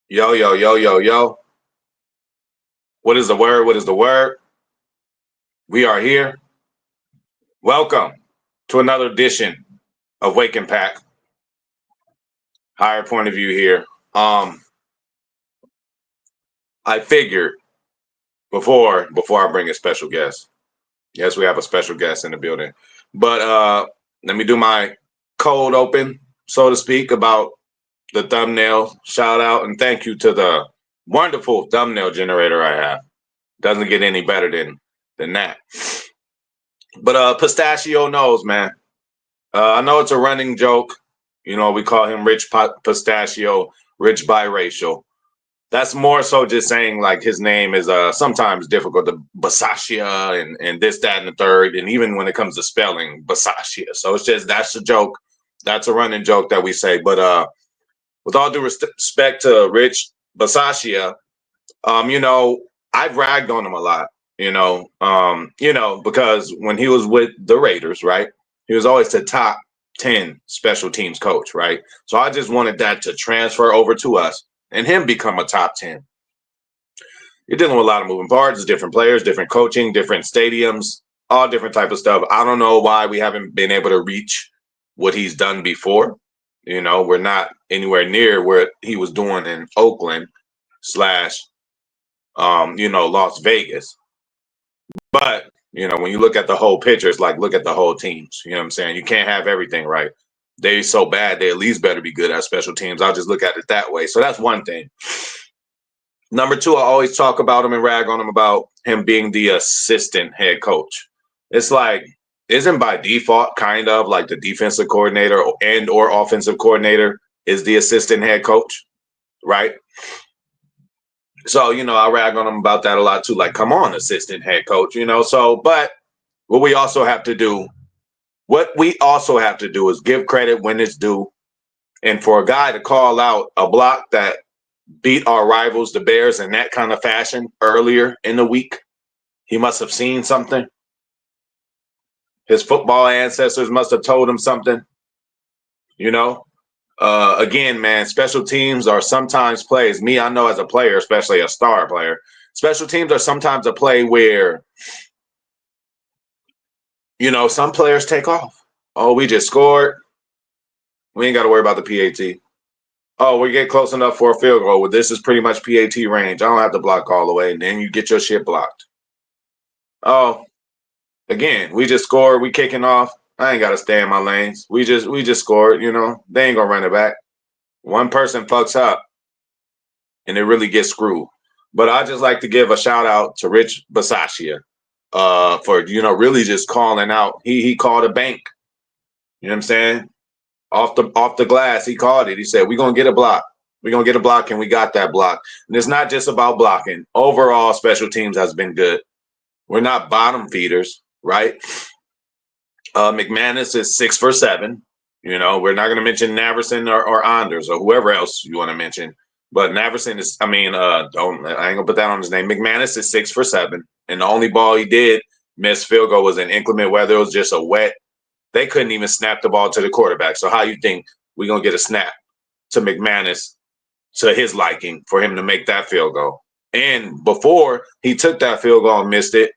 Yo, yo, yo, yo, yo. What is the word? What is the word? We are here. Welcome to another edition of Wake and Pack. Higher point of view here. I figured before I bring a special guest. Yes, we have a special guest in the building. But let me do my cold open, so to speak, about the thumbnail. Shout out and thank you to the wonderful thumbnail generator I have. Doesn't get any better than that. But Pistachio knows, man. I know it's a running joke. You know, we call him Rich Pistachio, Rich Biracial. That's more so just saying like his name is sometimes difficult to Basashia and this, that, and the third. And even when it comes to spelling, Basashia. So it's just that's a joke. That's a running joke that we say. But with all due respect to Rich Basashia, I've ragged on him a lot, because when he was with the Raiders, right, he was always the top 10 special teams coach, right? So I just wanted that to transfer over to us and him become a top 10. You're dealing with a lot of moving parts, different players, different coaching, different stadiums, all different type of stuff. I don't know why we haven't been able to reach what he's done before. We're not anywhere near where he was doing in Oakland slash Las Vegas. But, when you look at the whole picture, it's like, look at the whole teams. You know what I'm saying? You can't have everything right. They're so bad, they at least better be good at special teams. I'll just look at it that way. So that's one thing. Number two, I always talk about him and rag on him about him being the assistant head coach. It's like, isn't by default kind of like the defensive coordinator or offensive coordinator is the assistant head coach, right? So, I rag on him about that a lot too. Like, come on, assistant head coach, but what we also have to do is give credit when it's due. And for a guy to call out a block that beat our rivals, the Bears, in that kind of fashion earlier in the week, he must have seen something. His football ancestors must have told him something, Again, man, special teams are sometimes plays. Me, I know as a player, especially a star player, special teams are sometimes a play where, some players take off. Oh, we just scored. We ain't got to worry about the PAT. Oh, we get close enough for a field goal. Well, this is pretty much PAT range. I don't have to block all the way. And then you get your shit blocked. Oh, again, we just scored. We kicking off. I ain't got to stay in my lanes. We just scored, They ain't going to run it back. One person fucks up and it really gets screwed. But I just like to give a shout out to Rich Basashia for, really just calling out. He called a bank. You know what I'm saying? Off the glass, he called it. He said, we're going to get a block. We're going to get a block, and we got that block. And it's not just about blocking. Overall, special teams has been good. We're not bottom feeders, right? McManus is 6 for 7. We're not going to mention Naverson or Anders or whoever else you want to mention. But Naverson is, I ain't going to put that on his name. McManus is 6 for 7. And the only ball he did miss field goal was in inclement weather. It was just a wet. They couldn't even snap the ball to the quarterback. So how you think we're going to get a snap to McManus to his liking for him to make that field goal? And before he took that field goal and missed it,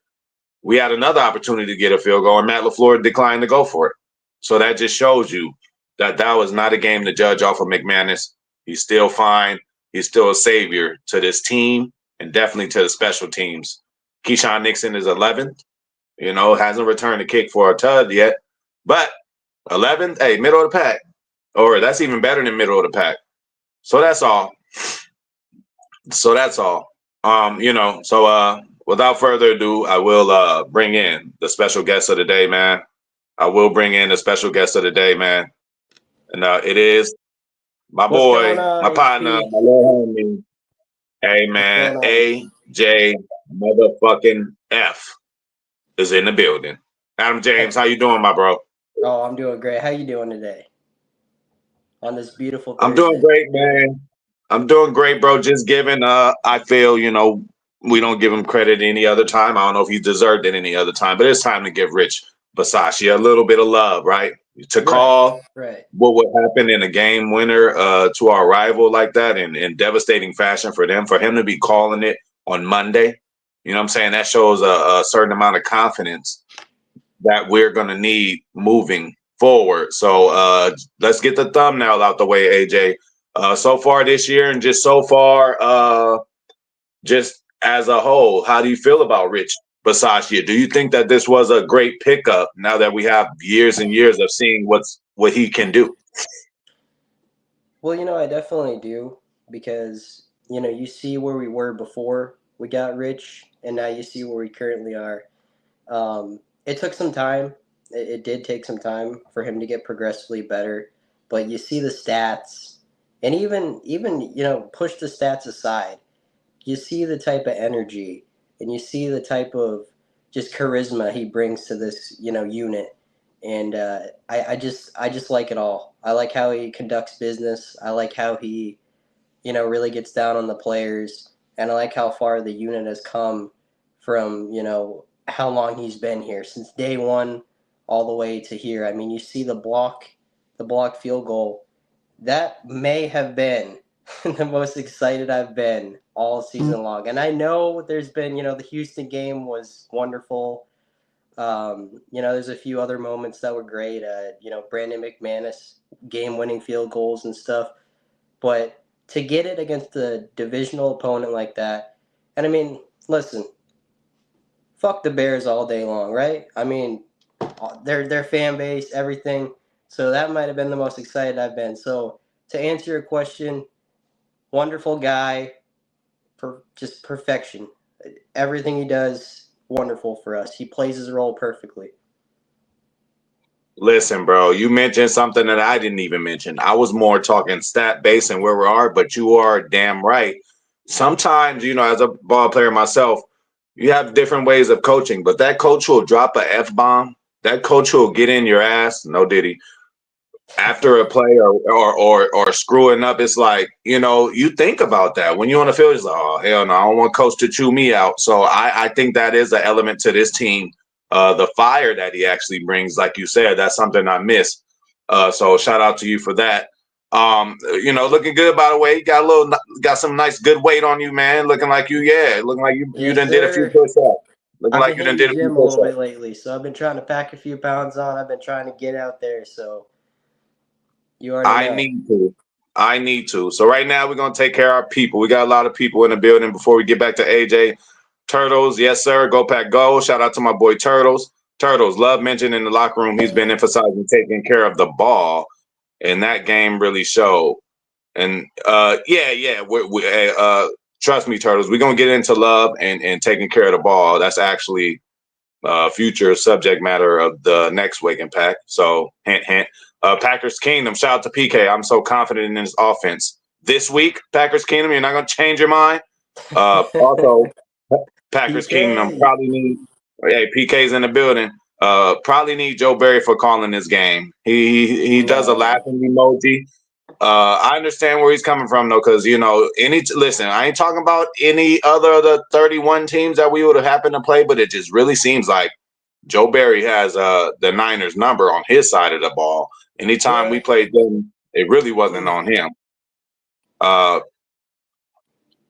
we had another opportunity to get a field goal, and Matt LaFleur declined to go for it. So that just shows you that was not a game to judge off of McManus. He's still fine. He's still a savior to this team and definitely to the special teams. Keyshawn Nixon is 11th. Hasn't returned a kick for a tud yet. But 11th, hey, middle of the pack. Or that's even better than middle of the pack. So that's all. Without further ado, I will bring in the special guest of the day, man. And it is my What's boy, going on, my partner, HP? my little homie. Hey, What's man, going on? AJ motherfucking F is in the building. Adam James, how you doing, my bro? Oh, I'm doing great. How you doing today? On this beautiful Thursday. I'm doing great, man. I'm doing great, bro. Just giving, I feel, we don't give him credit any other time. I don't know if he deserved it any other time, but it's time to give Rich Basashia a little bit of love, right? to Right. call Right. what would happen in a game winner to our rival like that in devastating fashion for them, for him to be calling it on Monday. You know what I'm saying? That shows a certain amount of confidence that we're going to need moving forward. So let's get the thumbnail out the way, AJ. So far this year and just so far, just as a whole, how do you feel about Rich Bisaccia? Do you think that this was a great pickup now that we have years and years of seeing what he can do? Well, I definitely do because, you see where we were before we got rich, and now you see where we currently are. It took some time. It did take some time for him to get progressively better, but you see the stats, and even push the stats aside. You see the type of energy, and you see the type of just charisma he brings to this unit, and I just like it all. I like how he conducts business. I like how he really gets down on the players, and I like how far the unit has come from how long he's been here since day one all the way to here. I mean, you see the block field goal. That may have been the most excited I've been all season long. And I know there's been, the Houston game was wonderful. There's a few other moments that were great. Brandon McManus game winning field goals and stuff. But to get it against a divisional opponent like that, and I mean, listen, fuck the Bears all day long, right? I mean, their fan base, everything. So that might have been the most excited I've been. So to answer your question, wonderful guy, just perfection. Everything he does, wonderful for us. He plays his role perfectly. Listen, bro, you mentioned something that I didn't even mention. I was more talking stat base and where we are, but you are damn right. Sometimes, as a ball player myself, you have different ways of coaching, but that coach will drop a F bomb. That coach will get in your ass. No diddy. After a play or screwing up, it's like, you think about that. When you're on the field, it's like, oh, hell no, I don't want coach to chew me out. So I think that is an element to this team. The fire that he actually brings, like you said, that's something I miss. So shout out to you for that. Looking good, by the way. You got some nice good weight on you, man. Looking like looking like you Yes, done did a few sir. push-ups. Looking I've like been you done hitting the did a few gym a little bit push-ups. lately, so I've been trying to pack a few pounds on. I've been trying to get out there, so you already I know. need to. I need to. So right now we're gonna take care of our people. We got a lot of people in the building. Before we get back to AJ, Turtles, yes sir. Go Pack Go. Shout out to my boy Turtles. Turtles, love mentioned in the locker room. He's been emphasizing taking care of the ball, and that game really showed. And yeah. Trust me, Turtles. We're gonna get into love and taking care of the ball. That's actually future subject matter of the next Waking Pack. So hint, hint. Packers Kingdom. Shout out to PK. I'm so confident in his offense this week. Packers Kingdom. You're not gonna change your mind. Also, Packers Kingdom PK. probably need. Hey, PK's in the building. Probably need Joe Barry for calling this game. He does a No. laughing emoji. I understand where he's coming from though, because listen, I ain't talking about any other of the 31 teams that we would have happened to play, but it just really seems like Joe Barry has the Niners number on his side of the ball. Anytime we Well, played them, it really wasn't on him. Uh,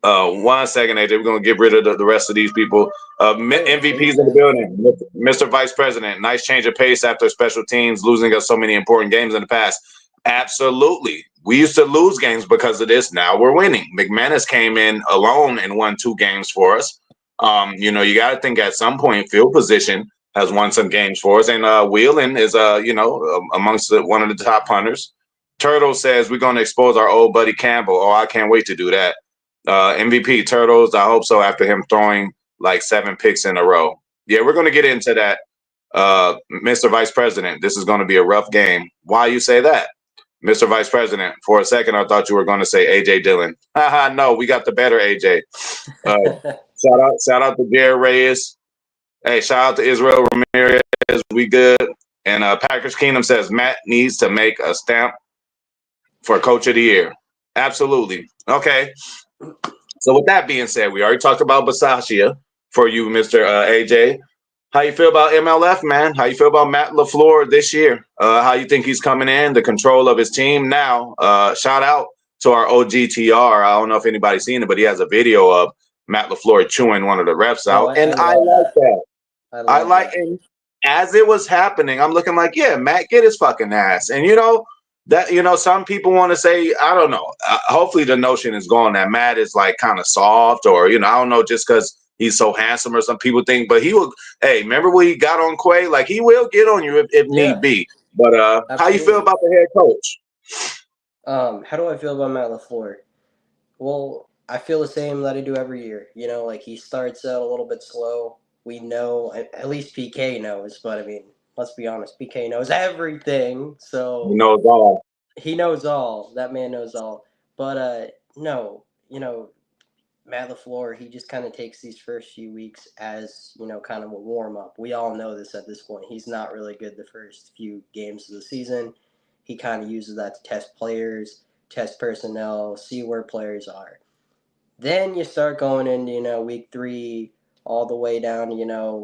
1 second, AJ. We're gonna get rid of the rest of these people. take your MVPs in the time. building. Mr. Vice President. Nice change of pace after special teams losing us so many important games in the past. Absolutely. We used to lose games because of this. Now we're winning. McManus came in alone and won 2 games for us. You got to think at some point field position has won some games for us, and Wheelan is amongst one of the top punters. Turtle says we're going to expose our old buddy Campbell. Oh, I can't wait to do that. MVP Turtles. I hope so. After him throwing like 7 picks in a row. Yeah, we're going to get into that. Mr. Vice President, this is going to be a rough game. Why you say that? Mr. Vice President, for a second, I thought you were going to say AJ Dillon. Haha, no, we got the better AJ. Uh, shout out to Jared Reyes. Hey, shout out to Israel Ramirez. We good. And Packers Kingdom says Matt needs to make a stamp for Coach of the Year. Absolutely. Okay. So with that being said, we already talked about Bisaccia for you, Mr. AJ. How you feel about MLF, man? How you feel about Matt LaFleur this year? How you think he's coming in, the control of his team now? Shout out to our OGTR. I don't know if anybody's seen it, but he has a video of Matt LaFleur chewing one of the refs Oh, out, and I I love like that. that. I I love like, that. and as it was happening, I'm looking like, yeah, Matt, get his fucking ass. And some people want to say, I don't know. Hopefully, the notion is gone that Matt is like kind of soft, or I don't know, just because he's so handsome, or some people think. But he will. Hey, remember when he got on Quay? Like he will get on you if need Yeah, be. But how you feel absolutely. about the head coach? How do I feel about Matt LaFleur? Well, I feel the same that I do every year. Like he starts out a little bit slow. We know, at least PK knows, but I mean, let's be honest, PK knows everything. You So know, it's all. he knows all. That man knows all. But no, Matt LaFleur, he just kind of takes these first few weeks as, kind of a warm up. We all know this at this point. He's not really good the first few games of the season. He kind of uses that to test players, test personnel, see where players are. Then you start going into, week 3 all the way down,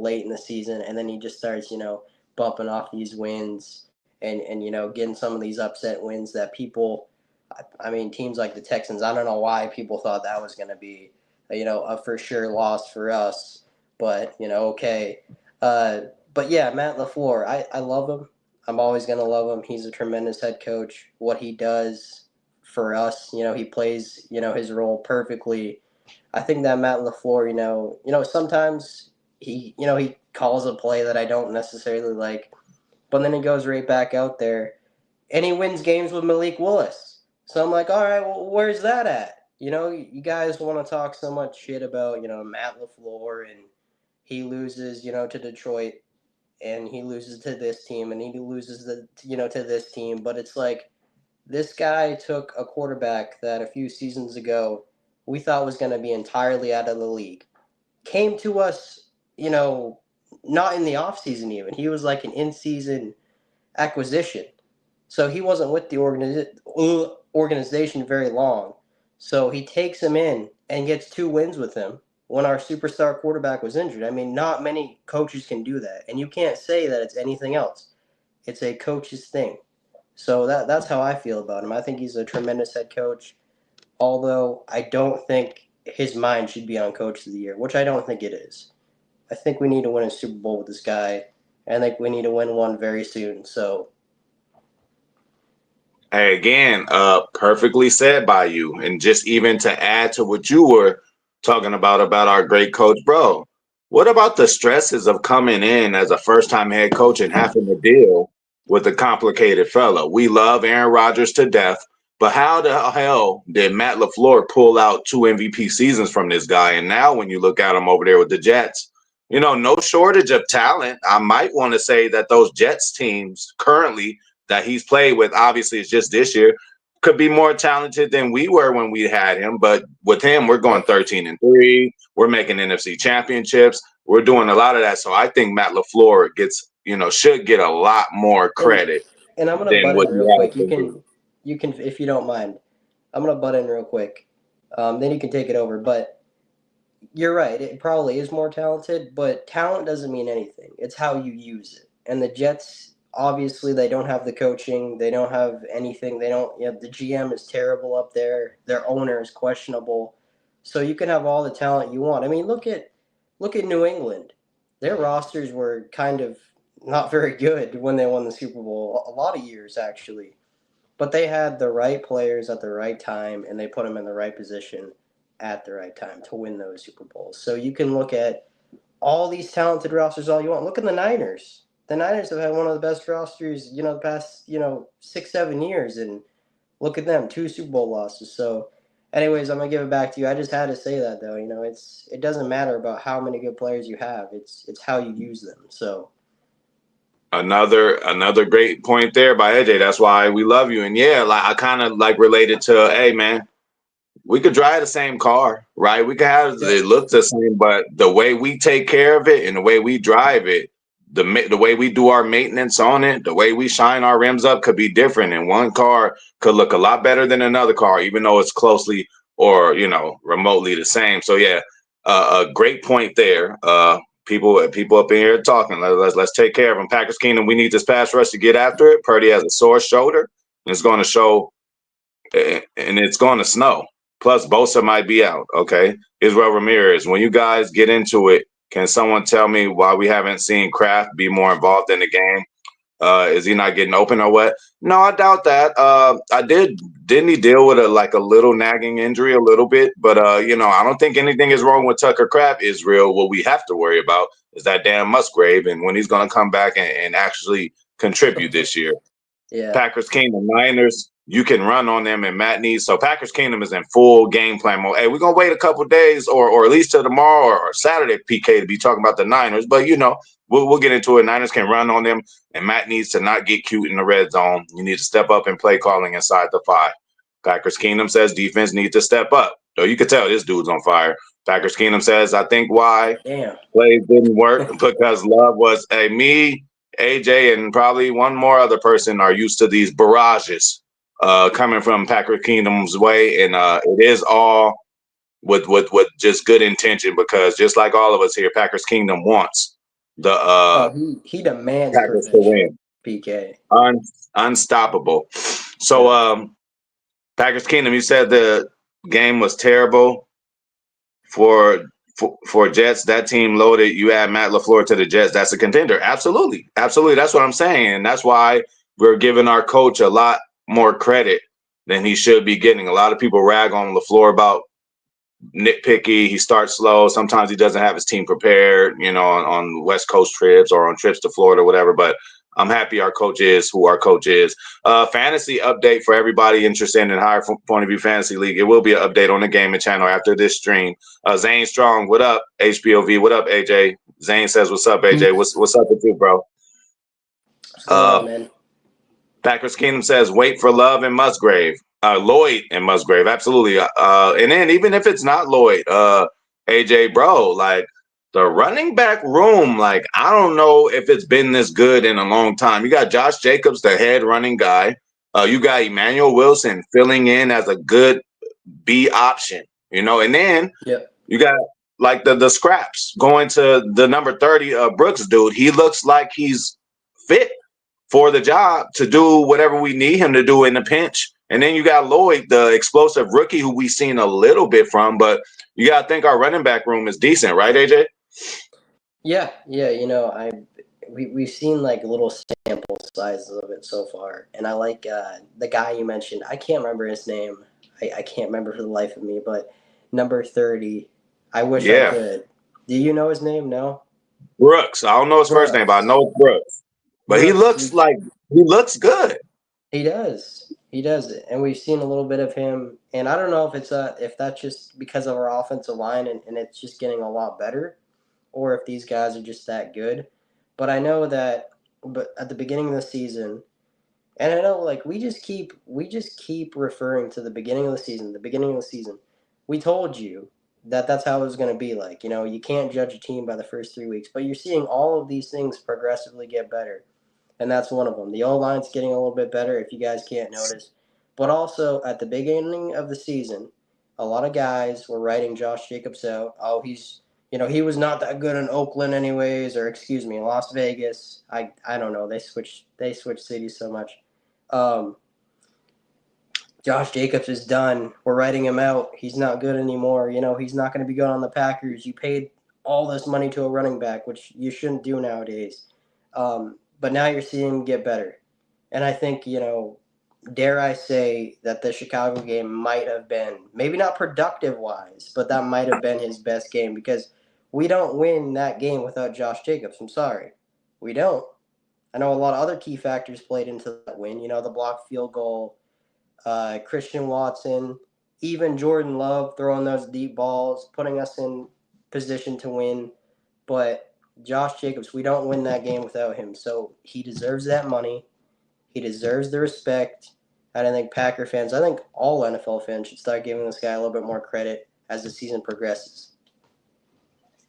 late in the season, and then he just starts, bumping off these wins and getting some of these upset wins that people, I mean, teams like the Texans, I don't know why people thought that was going to be, a for sure loss for us, but, okay. Uh, but yeah, Matt LaFleur, I love him. I'm always going to love him. He's a tremendous head coach. What he does for us, he plays, his role perfectly. I think that Matt LaFleur, sometimes he calls a play that I don't necessarily like, but then he goes right back out there and he wins games with Malik Willis. So I'm like, all right, well, where's that at? You guys want to talk so much shit about, Matt LaFleur and he loses, to Detroit and he loses to this team and he loses to this team, but it's like this guy took a quarterback that a few seasons ago we thought was going to be entirely out of the league. Came to us, not in the offseason even. He was like an in-season acquisition. So he wasn't with the organization very long. So he takes him in and gets 2 wins with him when our superstar quarterback was injured. I mean, not many coaches can do that. And you can't say that it's anything else. It's a coach's thing. So that's how I feel about him. I think he's a tremendous head coach, although I don't think his mind should be on Coach of the Year, which I don't think it is. I think we need to win a Super Bowl with this guy. I think we need to win one very soon. So Hey, again, perfectly said by you. And just even to add to what you were talking about our great coach, bro. What about the stresses of coming in as a first-time head coach and having to deal with a complicated fellow? We love Aaron Rodgers to death, but how the hell did Matt LaFleur pull out 2 MVP seasons from this guy? And now when you look at him over there with the Jets, no shortage of talent. I might want to say that those Jets teams currently that he's played with, obviously it's just this year, could be more talented than we were when we had him. But with him, we're going yep. 13-3. We're making NFC championships. We're doing a lot of that. So I think Matt LaFleur should get a lot more And credit and I'm gonna than butt what in he real has quick. You been can getting. you can if you don't mind. I'm gonna butt in real quick. Then you can take it over. But you're right. It probably is more talented, but talent doesn't mean anything. It's how you use it. And the Jets, obviously, they don't have the coaching. They don't have anything. They don't. The GM is terrible up there. Their owner is questionable. So you can have all the talent you want. I mean, look at New England. Their rosters were kind of not very good when they won the Super Bowl. A lot of years actually, but they had the right players at the right time, and they put them in the right position at the right time to win those Super Bowls. So you can look at all these talented rosters all you want. Look at the Niners. The Niners have had one of the best rosters, the past, 6, 7 years, and look at them, 2 Super Bowl losses. So, anyways, I'm gonna give it back to you. I just had to say that though. It doesn't matter about how many good players you have. It's how you use them. So Another great point there by AJ. That's why we love you. And yeah, like I kind of like related to, hey man, we could drive the same car, right? We could have yep. it look the same, but the way we take care of it and the way we drive it, the way we do our maintenance on it, the way we shine our rims up could be different. And one car could look a lot better than another car, even though it's closely or remotely the same. So yeah, a great point there. people up in here talking. Let's take care of him. Packers Kingdom, we need this pass rush to get after it. Purdy has a sore shoulder, and it's going to show, and it's going to snow. Plus, Bosa might be out. Okay, Israel Ramirez. When you guys get into it, can someone tell me why we haven't seen Kraft be more involved in the game? Is he not getting open or what? No, I doubt that. Didn't he deal with a little nagging injury a little bit? But I don't think anything is wrong with Tucker Kraft. Israel. What we have to worry about is that damn Musgrave and when he's going to come back and actually contribute this year. Yeah. Packers Kingdom, Niners, you can run on them and Matt Needs. So Packers Kingdom is in full game plan mode. Hey, we're going to wait a couple days or at least till tomorrow or Saturday, PK, to be talking about the Niners. But, we'll get into it. Niners can run on them, and Matt needs to not get cute in the red zone. You need to step up and play calling inside the 5. Packers Kingdom says defense needs to step up. So you can tell this dude's on fire. Packers Kingdom says, I think why plays didn't work because Love was me, AJ, and probably one more other person are used to these barrages coming from Packers Kingdom's way, and it is all with just good intention because just like all of us here, Packers Kingdom wants he demands Packers to win. PK. Unstoppable. So Packers Kingdom, you said the game was terrible for Jets. That team loaded. You add Matt LaFleur to the Jets, that's a contender. Absolutely. That's what I'm saying. And that's why we're giving our coach a lot more credit than he should be getting. A lot of people rag on LaFleur about nitpicky. He starts slow. Sometimes he doesn't have his team prepared, on West Coast trips or on trips to Florida, whatever. But I'm happy our coach is who our coach is. Fantasy update for everybody interested in Higher Point of View Fantasy League. It will be an update on the gaming channel after this stream. Zane Strong, what up? HPOV, what up, AJ? Zane says, what's up, AJ? What's up with you, bro? Man. Packers Kingdom says, wait for Love and Musgrave. Lloyd and Musgrave, absolutely. And then even if it's not Lloyd, AJ, bro, like the running back room, like I don't know if it's been this good in a long time. You got Josh Jacobs, the head running guy. You got Emmanuel Wilson filling in as a good B option, and then you got like the scraps going to the number 30 Brooks dude. He looks like he's fit for the job to do whatever we need him to do in the pinch. And then you got Lloyd, the explosive rookie who we've seen a little bit from, but you got to think our running back room is decent, right, AJ? Yeah. We've seen like little sample sizes of it so far, and I like the guy you mentioned. I can't remember his name. I can't remember for the life of me, but number 30. I wish I could. Do you know his name? No. Brooks. I don't know his first name, but I know it's Brooks. But he looks good. He does. He does it, and we've seen a little bit of him. And I don't know if that's just because of our offensive line and it's just getting a lot better, or if these guys are just that good. But I know that, but at the beginning of the season, and I know like we just keep referring to the beginning of the season. The beginning of the season, we told you that that's how it was going to be. Like you can't judge a team by the first 3 weeks, but you're seeing all of these things progressively get better. And that's one of them. The O-line's getting a little bit better, if you guys can't notice. But also, at the beginning of the season, a lot of guys were writing Josh Jacobs out. Oh, he was not that good in Oakland anyways, or excuse me, in Las Vegas. I don't know. They switched cities so much. Josh Jacobs is done. We're writing him out. He's not good anymore. He's not going to be good on the Packers. You paid all this money to a running back, which you shouldn't do nowadays. But now you're seeing him get better. And I think, dare I say that the Chicago game might have been, maybe not productive-wise, but that might have been his best game because we don't win that game without Josh Jacobs. I'm sorry. We don't. I know a lot of other key factors played into that win. The blocked field goal, Christian Watson, even Jordan Love throwing those deep balls, putting us in position to win. But Josh Jacobs, we don't win that game without him. So he deserves that money. He deserves the respect. And I think Packer fans, I think all NFL fans should start giving this guy a little bit more credit as the season progresses.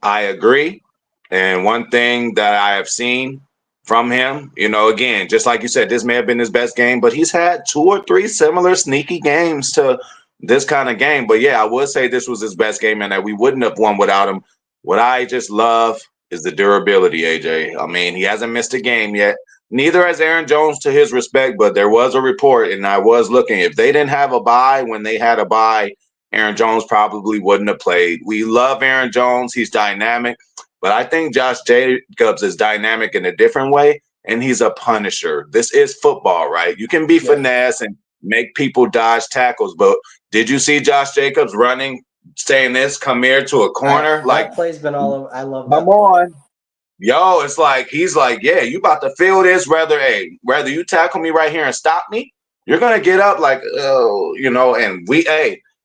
I agree. And one thing that I have seen from him, again, just like you said, this may have been his best game, but he's had 2 or 3 similar sneaky games to this kind of game. But yeah, I would say this was his best game and that we wouldn't have won without him. What I just love is the durability, AJ. I mean, he hasn't missed a game yet. Neither has Aaron Jones, to his respect, but there was a report, and I was looking. If they didn't have a bye when they had a bye, Aaron Jones probably wouldn't have played. We love Aaron Jones. He's dynamic, but I think Josh Jacobs is dynamic in a different way, and he's a punisher. This is football, right? You can be Yeah. finesse and make people dodge tackles, but did you see Josh Jacobs running, saying this, come here to a corner? Like, That play's been all over. I love come that play. on. Yo, it's like he's like, yeah, you about to feel this, whether you tackle me right here and stop me, you're gonna get up like, oh, and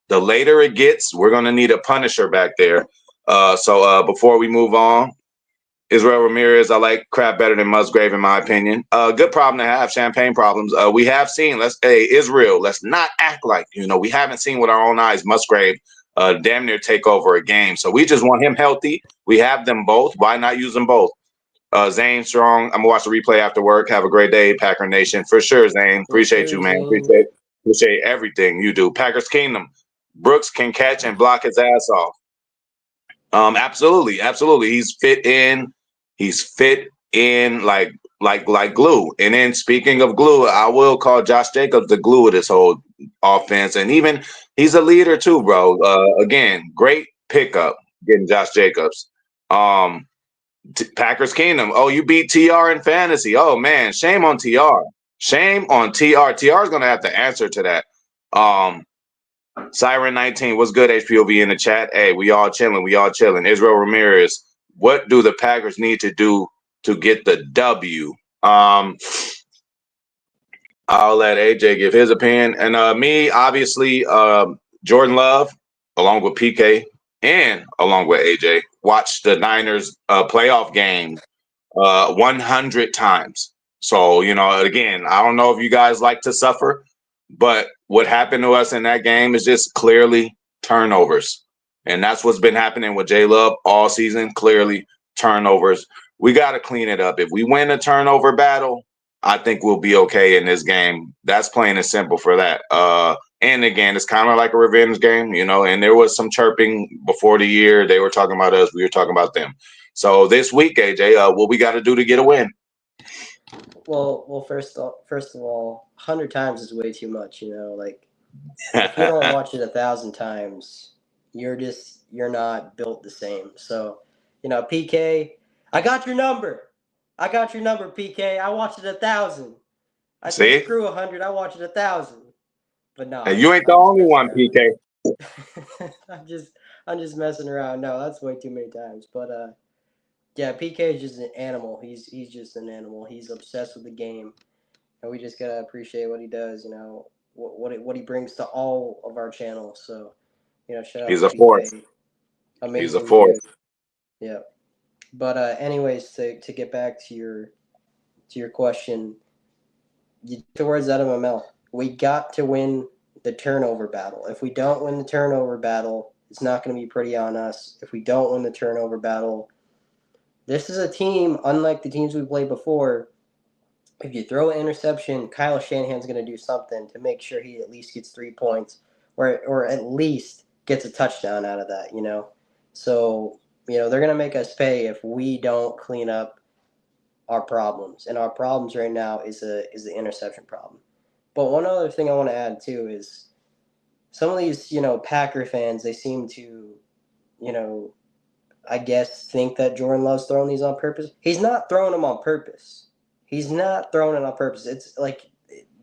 the later it gets, we're gonna need a punisher back there. So before we move on, Israel Ramirez, I like crap better than Musgrave in my opinion. Good problem to have, champagne problems. We have seen, Israel, let's not act like, we haven't seen with our own eyes Musgrave damn near take over a game. So we just want him healthy. We have them both. Why not use them both? Zane Strong, I'm gonna watch the replay after work. Have a great day, Packer Nation. For sure, Zane. For Appreciate sure, you, man. Zane. Appreciate everything you do. Packers Kingdom. Brooks can catch and block his ass off. Absolutely, absolutely. He's fit in like glue. And then speaking of glue, I will call Josh Jacobs the glue of this whole offense. And even he's a leader too, bro. Again, great pickup getting Josh Jacobs. Packers Kingdom. Oh, you beat TR in fantasy. Oh man, shame on TR. Shame on TR. TR is gonna have to answer to that. Siren 19, what's good? HPOV in the chat. Hey, we all chilling. We all chilling. Israel Ramirez, what do the Packers need to do to get the W? I'll let AJ give his opinion. And me, obviously, Jordan Love, along with PK and along with AJ, watched the Niners playoff game 100 times. So, again, I don't know if you guys like to suffer, but what happened to us in that game is just clearly turnovers. And that's what's been happening with J Love all season, clearly turnovers. We got to clean it up. If we win a turnover battle, I think we'll be okay in this game. That's plain and simple for that. And again, it's kind of like a revenge game, and there was some chirping before the year. They were talking about us. We were talking about them. So this week, AJ, what we got to do to get a win? Well, first of all, 100 times is way too much. Like if you don't watch it 1,000 times, you're not built the same. So, PK, I got your number. PK. I watched it 1,000. I See? said screw 100. I watched it 1,000. But no, And you ain't the only one, PK. I'm just messing around. No, that's way too many times. But yeah, PK is just an animal. He's just an animal. He's obsessed with the game, and we just gotta appreciate what he does. What he brings to all of our channels. So, shout out He's to a force. PK. He's a Amazing force. dude. Yeah. But anyways, to get back to your question, you took the words out of my mouth. We got to win the turnover battle. If we don't win the turnover battle, it's not going to be pretty on us. If we don't win the turnover battle, this is a team, unlike the teams we played before. If you throw an interception, Kyle Shanahan's going to do something to make sure he at least gets 3 points or at least gets a touchdown out of that, So, they're going to make us pay if we don't clean up our problems. And our problems right now is the interception problem. But one other thing I want to add too is some of these, Packer fans, they seem to, I guess think that Jordan Love's throwing these on purpose. He's not throwing them on purpose. He's not throwing it on purpose. It's like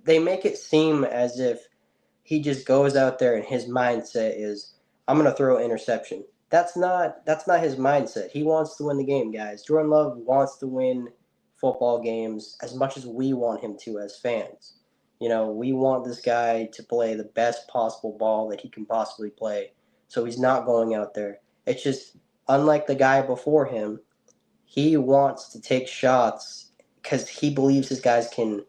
they make it seem as if he just goes out there and his mindset is, I'm gonna throw an interception. That's not his mindset. He wants to win the game, guys. Jordan Love wants to win football games as much as we want him to as fans. We want this guy to play the best possible ball that he can possibly play. So he's not going out there. It's just unlike the guy before him, he wants to take shots because he believes his guys can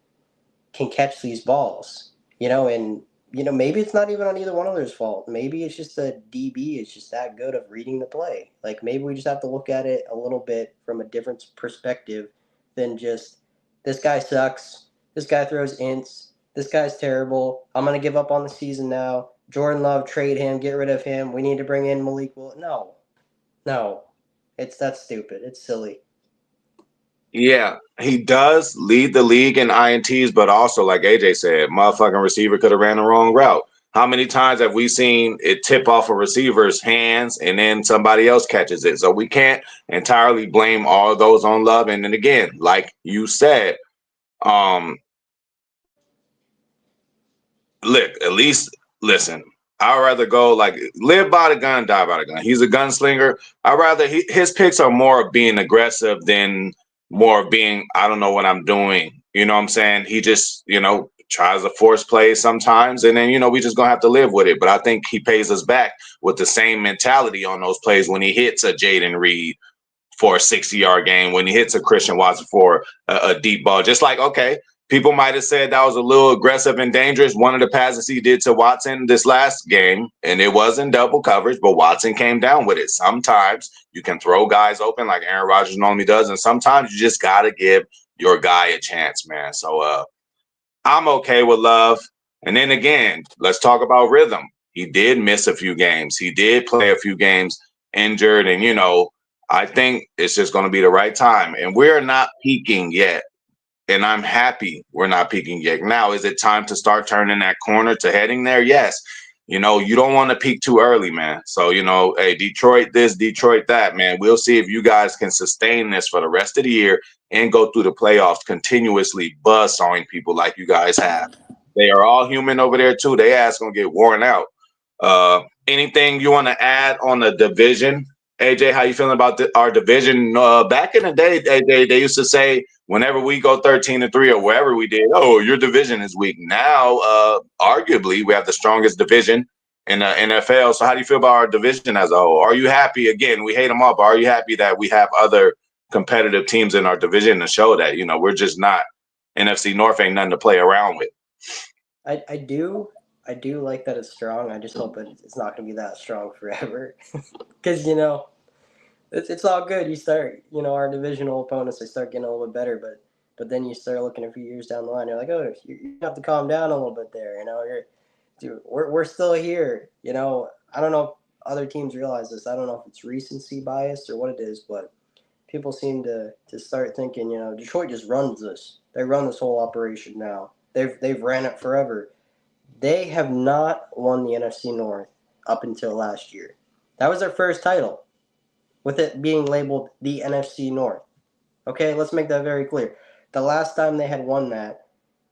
catch these balls. And maybe it's not even on either one of theirs fault. Maybe it's just the DB is just that good of reading the play. Like maybe we just have to look at it a little bit from a different perspective than just this guy sucks. This guy throws ints. This guy's terrible. I'm gonna give up on the season now. Jordan Love, trade him, get rid of him. We need to bring in Malik Will. No. That's stupid. It's silly. Yeah, he does lead the league in INTs, but also, like AJ said, motherfucking receiver could have ran the wrong route. How many times have we seen it tip off a receiver's hands and then somebody else catches it? So we can't entirely blame all of those on Love. And then again, like you said, um, look, at least listen. I'd rather go like live by the gun, die by the gun. He's a gunslinger. I'd rather his picks are more of being aggressive than more of being I don't know what I'm doing. You know what I'm saying? He just tries to force plays sometimes, and then we just gonna have to live with it. But I think he pays us back with the same mentality on those plays when he hits a Jaden Reed for a 60-yard game, when he hits a Christian Watson for a deep ball. Just like, okay, people might have said that was a little aggressive and dangerous. One of the passes he did to Watson this last game, and it wasn't double coverage, but Watson came down with it. Sometimes you can throw guys open like Aaron Rodgers normally does, and sometimes you just got to give your guy a chance, man. So I'm okay with Love. And then again, let's talk about rhythm. He did miss a few games. He did play a few games injured, and I think it's just going to be the right time. And we're not peaking yet. And I'm happy we're not peaking yet. Now, is it time to start turning that corner to heading there? Yes. You don't want to peak too early, man. So, hey, Detroit this, Detroit that, man. We'll see if you guys can sustain this for the rest of the year and go through the playoffs continuously buzzsawing people like you guys have. They are all human over there, too. They ass going to get worn out. Anything you want to add on the division? AJ, how you feeling about our division? Back in the day, they used to say whenever we go 13-3 or wherever we did, oh, your division is weak. Now, arguably, we have the strongest division in the NFL. So how do you feel about our division as a whole? Are you happy? Again, we hate them all, but are you happy that we have other competitive teams in our division to show that, we're just not NFC North ain't nothing to play around with? I do like that it's strong. I just hope it's not going to be that strong forever. Because, it's all good. You start, our divisional opponents, they start getting a little bit better, but then you start looking a few years down the line. You're like, oh, you have to calm down a little bit there. We're still here. I don't know if other teams realize this. I don't know if it's recency bias or what it is, but people seem to start thinking, Detroit just runs this. They run this whole operation now. They've ran it forever. They have not won the NFC North up until last year. That was their first title, with it being labeled the NFC North. Okay, let's make that very clear. The last time they had won that,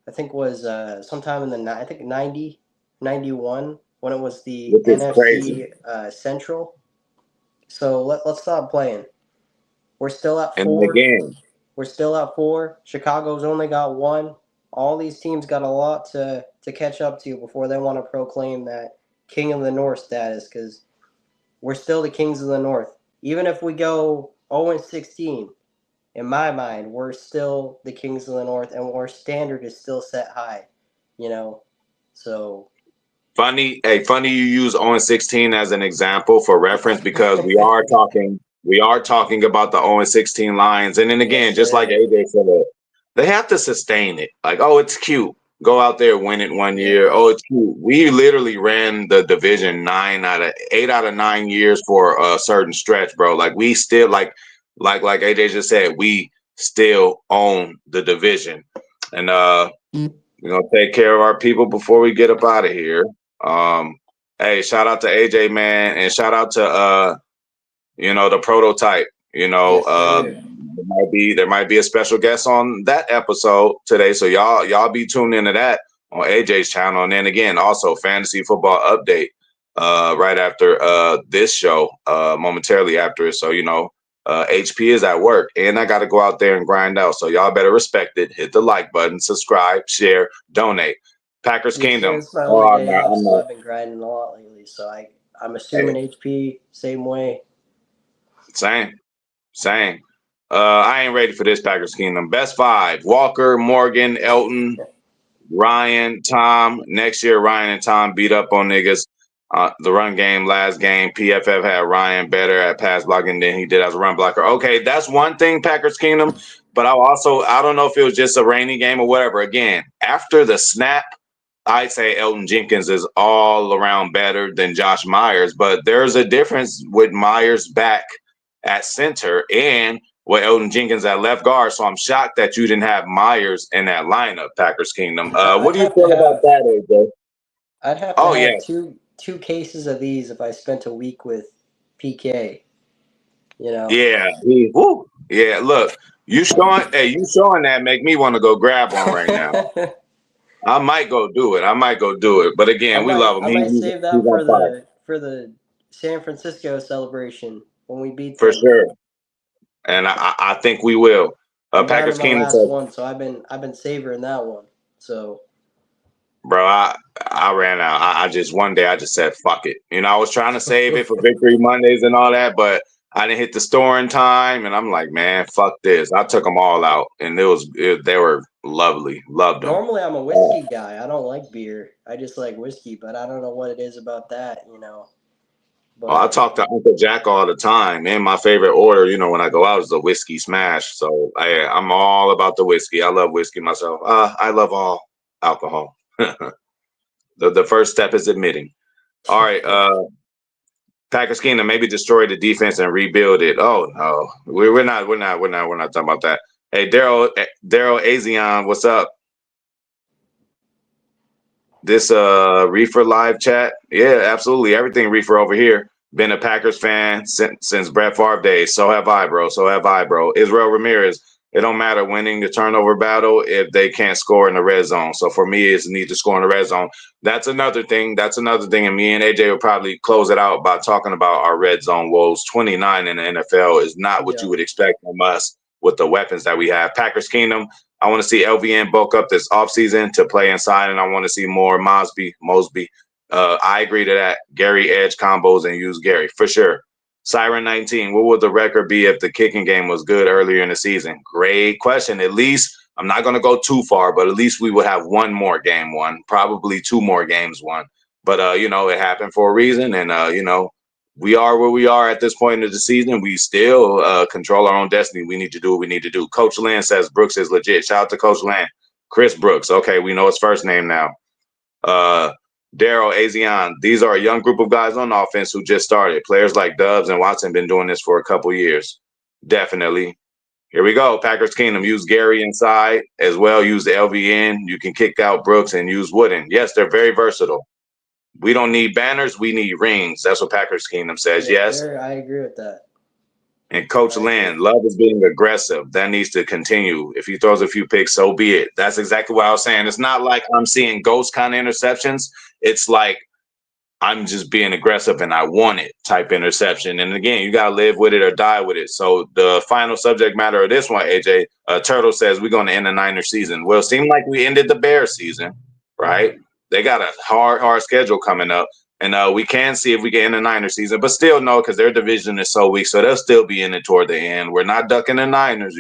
I think was sometime in the 90, 91, when it was the NFC Central. So let's stop playing. We're still at 4. And again, we're still at 4. Chicago's only got 1. All these teams got a lot to catch up to before they want to proclaim that King of the North status, because we're still the Kings of the North. Even if we go 0-16, in my mind, we're still the Kings of the North, and our standard is still set high, So funny you use 0-16 as an example for reference, because we are talking about the 0-16 Lions. And then again, yes, just like AJ said, they have to sustain it. Like, oh, it's cute. Go out there, win it one year. Oh, it's cute. We literally ran the division 8 out of 9 years for a certain stretch, bro. Like we still like AJ just said, we still own the division. And we're gonna take care of our people before we get up out of here. Hey, shout out to AJ, man, and shout out to the prototype. Yes, there might be a special guest on that episode today, so y'all be tuned into that on AJ's channel. And then again, also fantasy football update right after this show, momentarily after it. So HP is at work, and I got to go out there and grind out. So y'all better respect it. Hit the like button, subscribe, share, donate. Packers Kingdom. It's my only day off, so I've been grinding a lot lately. So I'm assuming HP same way. Same. I ain't ready for this Packers Kingdom. Best 5: Walker, Morgan, Elton, Ryan, Tom. Next year, Ryan and Tom beat up on niggas. The run game last game, PFF had Ryan better at pass blocking than he did as a run blocker. Okay, that's one thing, Packers Kingdom. But I don't know if it was just a rainy game or whatever. Again, after the snap, I'd say Elton Jenkins is all around better than Josh Myers. But there's a difference with Myers back at center and with Elton Jenkins at left guard. So I'm shocked that you didn't have Myers in that lineup, Packers Kingdom. What I'd do you have to feel about have that, AJ? I'd have to Oh yeah, have two cases of these if I spent a week with PK. You know. yeah, woo. Yeah. Look, you showing that make me want to go grab one right now. I might go do it. I might go do it. But I again, we might love him. I might save He's that on fire for the San Francisco celebration when we beat for them. sure, and I think we will. I'm down to Packers my Kingdom last says, one, so I've been savoring that one. So bro, I ran out. I just one day I just said fuck it. I was trying to save it for Victory Mondays and all that, but I didn't hit the store in time, and I'm like, man, fuck this. I took them all out, and they were lovely. Loved them. normally I'm a whiskey guy. I don't like beer. I just like whiskey, but I don't know what it is about that, you know. I But talk to Uncle Jack all the time. Man, my favorite order, when I go out is the whiskey smash. So I'm all about the whiskey. I love whiskey myself. I love all alcohol. The first step is admitting. All right, Packers Kingdom, maybe destroy the defense and rebuild it. Oh no, we're not talking about that. Hey, Daryl Azion, what's up? This Reefer live chat. Yeah, absolutely. Everything Reefer over here. Been a Packers fan since Brett Favre days. So have I, bro. So have I, bro. Israel Ramirez. It don't matter winning the turnover battle if they can't score in the red zone. So for me, it's need to score in the red zone. That's another thing. And me and AJ will probably close it out by talking about our red zone woes. 29 in the NFL is not what you yeah, would expect from us with the weapons that we have. Packers Kingdom. I want to see LVN bulk up this offseason to play inside, and I want to see more Mosby. I agree to that. Gary Edge combos and use Gary for sure. Siren 19, what would the record be if the kicking game was good earlier in the season? Great question. At least, I'm not going to go too far, but at least we would have one more game won, probably two more games won. But, it happened for a reason, and, we are where we are at this point of the season. We still control our own destiny. We need to do what we need to do. Coach Lynn says Brooks is legit. Shout out to Coach Lynn. Chris Brooks. Okay, we know his first name now. Daryl Azion. These are a young group of guys on offense who just started. Players like Dubs and Watson been doing this for a couple years. Definitely. Here we go. Packers Kingdom. Use Gary inside as well. Use the LVN. You can kick out Brooks and use Wooden. Yes, they're very versatile. We don't need banners. We need rings. That's what Packers Kingdom says. yes, Yes. sir. I agree with that. And Coach I agree. Land, Love is being aggressive. That needs to continue. If he throws a few picks, so be it. That's exactly what I was saying. It's not like I'm seeing ghost kind of interceptions. It's like I'm just being aggressive and I want it type interception. And again, you got to live with it or die with it. So the final subject matter of this one, AJ, Turtle says we're going to end the Niners season. Well, it seemed like we ended the Bears season, right? They got a hard schedule coming up. And we can see if we get in the Niners season, but still no, because their division is so weak. So they'll still be in it toward the end. We're not ducking the Niners,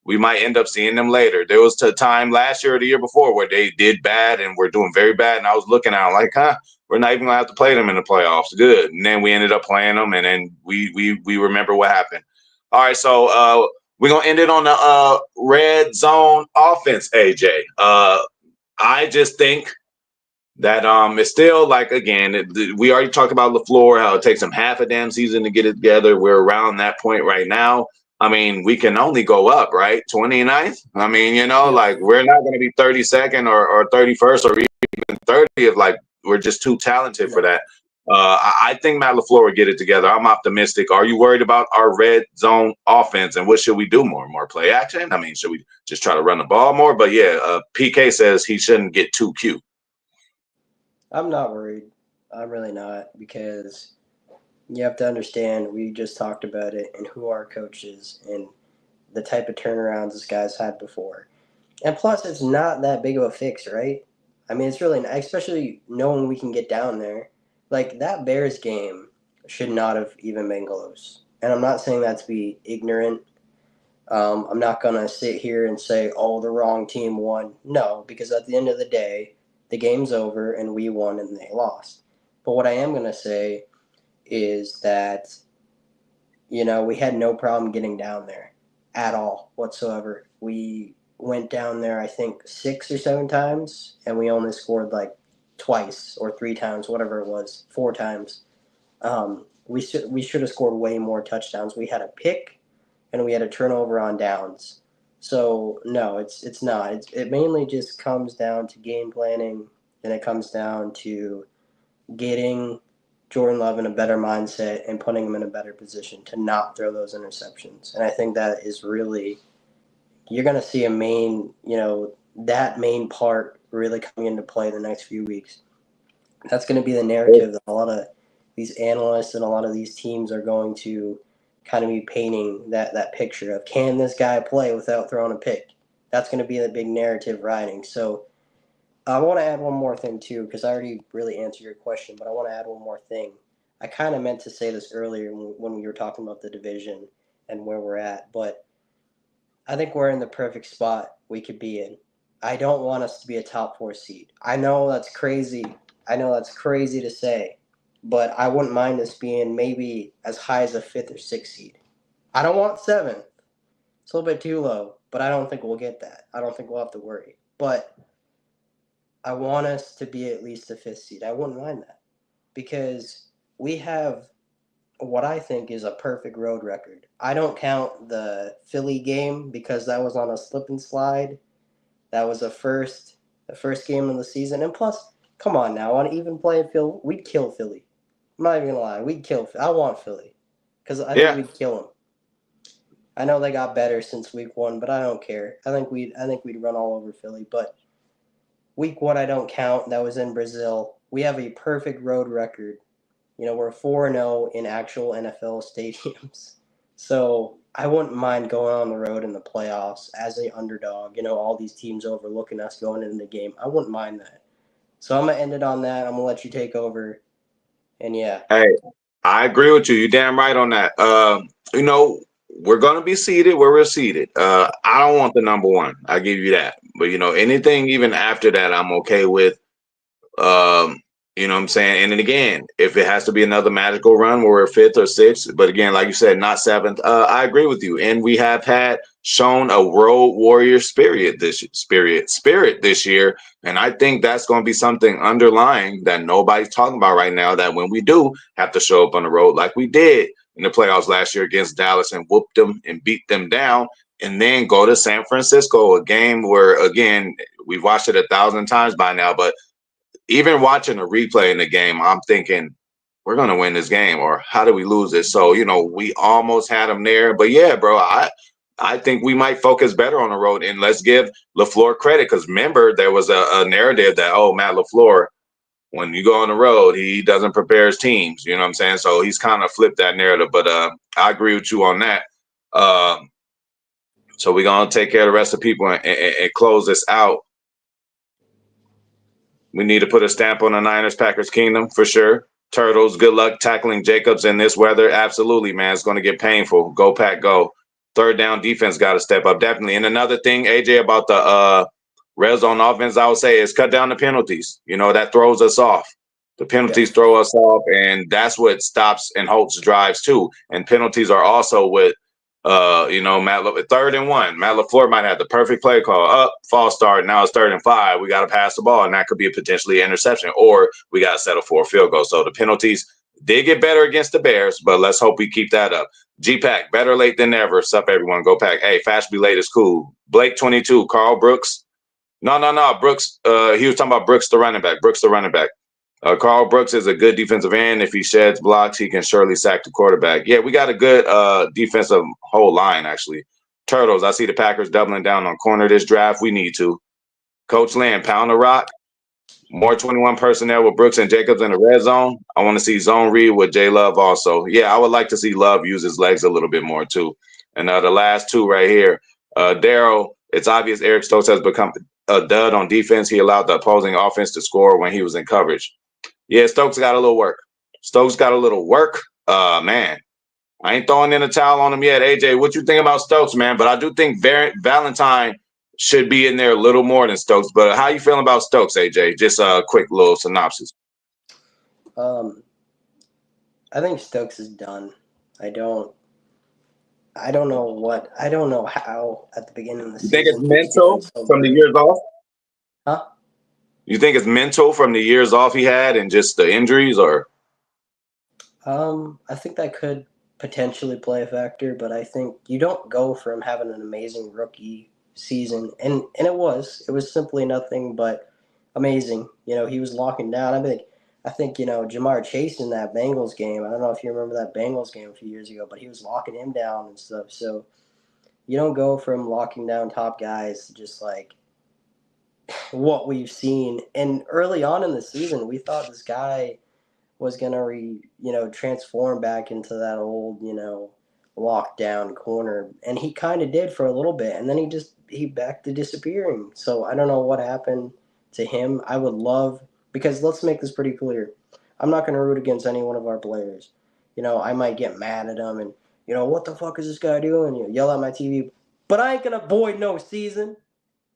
We might end up seeing them later. There was a time last year or the year before where they did bad and we're doing very bad. And I was looking at them like, we're not even gonna have to play them in the playoffs. Good. And then we ended up playing them, and then we remember what happened. All right, so we're gonna end it on the red zone offense, AJ. I just think that it's still like again, we already talked about LaFleur, how it takes him half a damn season to get it together. We're around that point right now. I mean, we can only go up, right? 29th. I mean, like we're not going to be 32nd or 31st or even 30th. Like we're just too talented for that. I think Matt LaFleur will get it together. I'm optimistic. Are you worried about our red zone offense and what should we do more? More play action? I mean, should we just try to run the ball more? But yeah, PK says he shouldn't get too cute. I'm not worried. I'm really not because you have to understand we just talked about it and who our coach is and the type of turnarounds this guy's had before. And plus, it's not that big of a fix, right? I mean, it's really not, especially knowing we can get down there. Like that Bears game should not have even been close. And I'm not saying that to be ignorant. I'm not gonna sit here and say, "Oh, the wrong team won." No, because at the end of the day, the game's over and we won and they lost. But what I am gonna say is that we had no problem getting down there at all whatsoever. We went down there, I think, 6 or 7 times, and we only scored like twice or 3 times, whatever it was, 4 times. we should have scored way more touchdowns. We had a pick, and we had a turnover on downs. So no, it's not. It mainly just comes down to game planning, and it comes down to getting Jordan Love in a better mindset and putting him in a better position to not throw those interceptions. And I think that is really, you're going to see that main part really coming into play the next few weeks. That's going to be the narrative that a lot of these analysts and a lot of these teams are going to kind of be painting that picture of, can this guy play without throwing a pick? That's going to be the big narrative riding. So I want to add one more thing too, because I already really answered your question, but I want to add one more thing. I kind of meant to say this earlier when we were talking about the division and where we're at, but I think we're in the perfect spot we could be in. I don't want us to be a top 4 seed. I know that's crazy. I know that's crazy to say, but I wouldn't mind us being maybe as high as a 5th or 6th seed. I don't want 7th. It's a little bit too low, but I don't think we'll get that. I don't think we'll have to worry. But I want us to be at least a 5th seed. I wouldn't mind that because we have what I think is a perfect road record. I don't count the Philly game because that was on a slip and slide. That was the first game of the season. And plus, come on now, on even playing Philly, we'd kill Philly. I'm not even gonna lie, we'd kill. I want Philly because I think we'd kill them. I know they got better since week 1, but I don't care. I think we'd run all over Philly. But week 1, I don't count. That was in Brazil. We have a perfect road record. We're 4-0 in actual NFL stadiums. So I wouldn't mind going on the road in the playoffs as an underdog. All these teams overlooking us going into the game. I wouldn't mind that. So I'm going to end it on that. I'm going to let you take over. And yeah. Hey, I agree with you. You're damn right on that. We're going to be seeded where we're seeded. I don't want the number 1. I give you that. But, anything even after that, I'm okay with. You know what I'm saying? And then again, if it has to be another magical run where we're 5th or 6th, but again, like you said, not 7th, I agree with you. And we have shown a road warrior spirit this year. And I think that's going to be something underlying that nobody's talking about right now, that when we do have to show up on the road like we did in the playoffs last year against Dallas and whoop them and beat them down, and then go to San Francisco, a game where, again, we've watched it 1,000 times by now, but even watching a replay in the game, I'm thinking we're going to win this game, or how do we lose it? So, we almost had them there. But yeah, bro, I think we might focus better on the road, and let's give LaFleur credit, because remember, there was a narrative that, oh, Matt LaFleur, when you go on the road, he doesn't prepare his teams. You know what I'm saying? So he's kind of flipped that narrative. But I agree with you on that. So we're going to take care of the rest of the people and close this out. We need to put a stamp on the Niners-Packers kingdom for sure. Turtles, good luck tackling Jacobs in this weather. Absolutely, man. It's going to get painful. Go, Pack, go. Third down defense got to step up, definitely. And another thing, AJ, about the red zone offense, I would say, is cut down the penalties. That throws us off. The penalties throw us off, and that's what stops and halts drives too. And penalties are also what Matt 3rd and 1. Matt LaFleur might have the perfect play call. False start. Now it's 3rd and 5. We got to pass the ball, and that could be a potentially interception, or we got to settle for a field goal. So the penalties did get better against the Bears, but let's hope we keep that up. G-Pack, better late than never. Sup, everyone. Go Pack. Hey, fast be late is cool. Blake 22. Carl Brooks. No. Brooks. He was talking about Brooks, the running back. Carl Brooks is a good defensive end. If he sheds blocks, he can surely sack the quarterback. Yeah, we got a good defensive whole line, actually. Turtles, I see the Packers doubling down on corner this draft. We need to. Coach Land, pound the rock. More 21 personnel with Brooks and Jacobs in the red zone. I want to see zone read with J Love also. Yeah, I would like to see Love use his legs a little bit more too. And the last two right here. Daryl, it's obvious Eric Stokes has become a dud on defense. He allowed the opposing offense to score when he was in coverage. Yeah, Stokes got a little work. Man, I ain't throwing in a towel on him yet. AJ, what you think about Stokes, man? But I do think Valentine should be in there a little more than Stokes. But how you feeling about Stokes, AJ? Just a quick little synopsis. I think Stokes is done. I don't know how at the beginning of the season. You think it's mental from the years off? Huh? You think it's mental from the years off he had and just the injuries, or? I think that could potentially play a factor, but I think you don't go from having an amazing rookie season, and it was simply nothing but amazing. He was locking down. I think Jamar Chase in that Bengals game. I don't know if you remember that Bengals game a few years ago, but he was locking him down and stuff. So you don't go from locking down top guys to just like what we've seen. And early on in the season, we thought this guy was gonna transform back into that old lockdown corner, and he kind of did for a little bit, and then he back to disappearing. So I don't know what happened to him. I would love, because let's make this pretty clear. I'm not gonna root against any one of our players. I might get mad at them and what the fuck is this guy doing? Yell at my TV, but I ain't gonna void no season.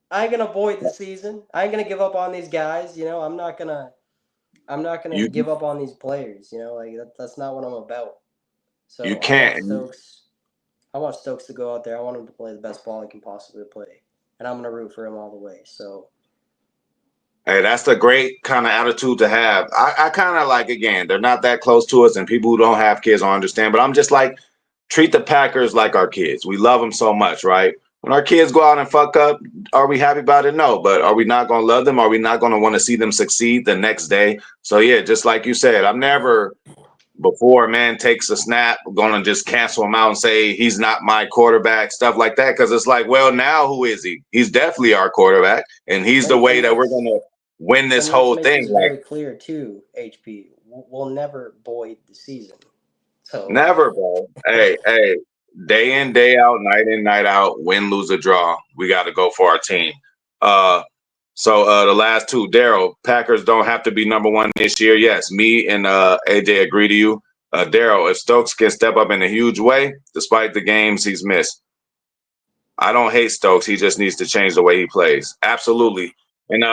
I ain't gonna void the season. I ain't gonna give up on these guys. I'm not gonna You give up on these players. Like that's not what I'm about. you So I want can't. Stokes. I want Stokes to go out there. I want him to play the best ball he can possibly play, and I'm gonna root for him all the way. So Hey, that's the great kind of attitude to have. I kind of like, again, they're not that close to us, and people who don't have kids don't understand. But I'm just like, treat the Packers like our kids. We love them so much, right? When our kids go out and fuck up, are we happy about it? No. But are we not going to love them? Are we not going to want to see them succeed the next day? So, yeah, just like you said, I'm never, before a man takes a snap, going to just cancel him out and say he's not my quarterback, stuff like that. Because it's like, well, now who is he? He's definitely our quarterback, and he's the and way and that we're going let's to win this and let's whole make thing. this Like, very clear too, HP. We'll never void the season. So never, bro. Hey, day in, day out, night in, night out, win, lose, or draw. We got to go for our team. Uh, so the last two, Daryl, Packers don't have to be number one this year. Yes, me and AJ agree to you. Daryl, if Stokes can step up in a huge way, despite the games he's missed, I don't hate Stokes. He just needs to change the way he plays. Absolutely. And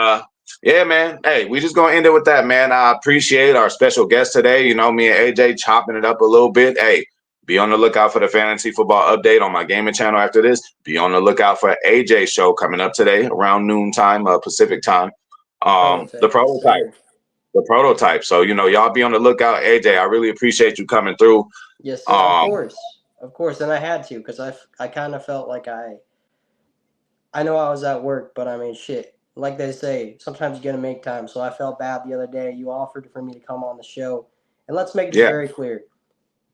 yeah, man. Hey, we just gonna end it with that, man. I appreciate our special guest today. Me and AJ chopping it up a little bit. Hey, be on the lookout for the fantasy football update on my gaming channel after this. Be on the lookout for AJ show coming up today around noontime, Pacific time. The prototype, yes prototype. sir. The prototype. So, y'all be on the lookout. AJ, I really appreciate you coming through. Yes sir. Of Um, course, of course. And I had to, because I kind of felt like I know I was at work, but I mean, shit. Like they say, sometimes you gotta make time. So I felt bad the other day. You offered for me to come on the show, and let's make this yeah. very clear.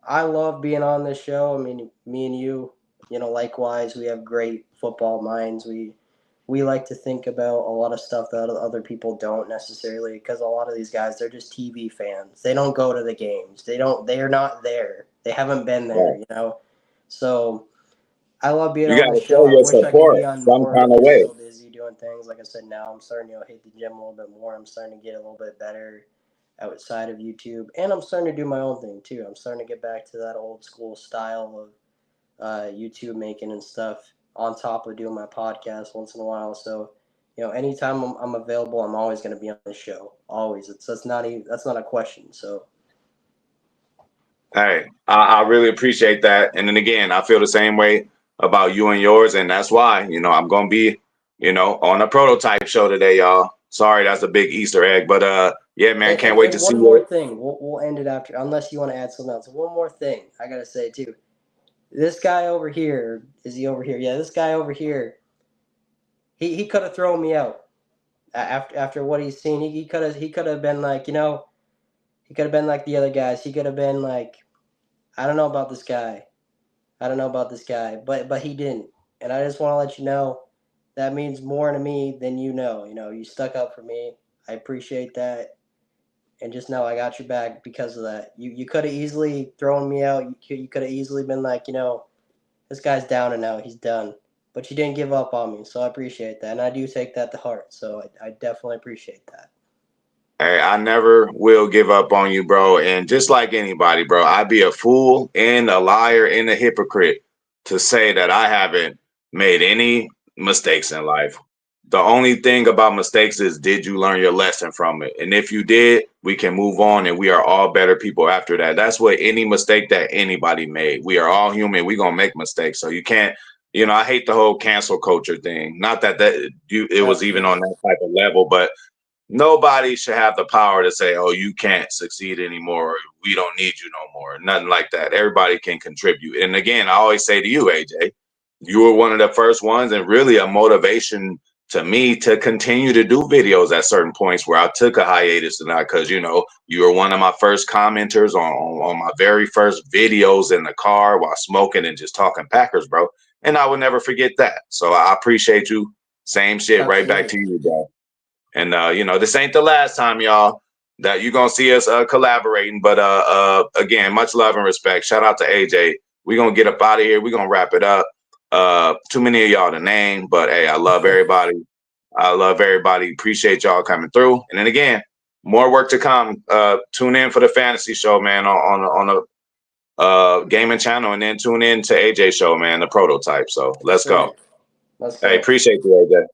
I love being on this show. I mean, me and you, likewise, we have great football minds. We like to think about a lot of stuff that other people don't necessarily, because a lot of these guys, they're just TV fans. They don't go to the games. They're not there. They haven't been Yeah. there. So I love being You on got the to show. show I your wish I could support be on some more, kind but of I'm way. so busy doing things. Like I said, now I'm starting to hit the gym a little bit more. I'm starting to get a little bit better outside of YouTube, and I'm starting to do my own thing too. I'm starting to get back to that old school style of YouTube making and stuff, on top of doing my podcast once in a while. So, anytime I'm available, I'm always going to be on the show. Always. That's not a question. So, Hey, I really appreciate that. And then again, I feel the same way about you and yours. And that's why, I'm going to be, on a prototype show today, y'all. Sorry, that's a big Easter egg. But yeah, man, and, can't and, wait to and see one more you. thing. We'll end it after, unless you want to add something else. One more thing I got to say too. This guy over here, is he over here? Yeah, this guy over here, he could have thrown me out after what he's seen. He could have been like, he could have been like the other guys. He could have been like, I don't know about this guy. I don't know about this guy, but he didn't. And I just want to let you know that means more to me than you know. You stuck up for me. I appreciate that. And just know I got your back because of that. You could have easily thrown me out. You could have easily been like, this guy's down and out. He's done. But you didn't give up on me, so I appreciate that. And I do take that to heart. So I definitely appreciate that. Hey, I never will give up on you, bro. And just like anybody, bro, I'd be a fool and a liar and a hypocrite to say that I haven't made any mistakes in life. The only thing about mistakes is, did you learn your lesson from it? And if you did, we can move on and we are all better people after that. That's what any mistake that anybody made. We are all human. We're going to make mistakes. So you can't, I hate the whole cancel culture thing. Not that it was even on Absolutely. that type of level, but nobody should have the power to say, "Oh, you can't succeed anymore. Or, we don't need you no more." Nothing like that. Everybody can contribute. And again, I always say to you, AJ, you were one of the first ones, and really a motivation to me to continue to do videos at certain points where I took a hiatus tonight, because you were one of my first commenters on my very first videos in the car while smoking and just talking Packers, bro. And I will never forget that. So I appreciate you. Same shit, right back to Absolutely. you, bro. And this ain't the last time, y'all, that you're gonna see us collaborating. But again, much love and respect. Shout out to AJ. We're gonna get up out of here. We're gonna wrap it up. Too many of y'all to name, but hey, I love everybody. I love everybody. Appreciate y'all coming through. And then again, more work to come. Tune in for the fantasy show, man, on the gaming channel, and then tune in to AJ show, man, the prototype. So Yes, let's go. sir. Let's Hey, go. appreciate you, AJ.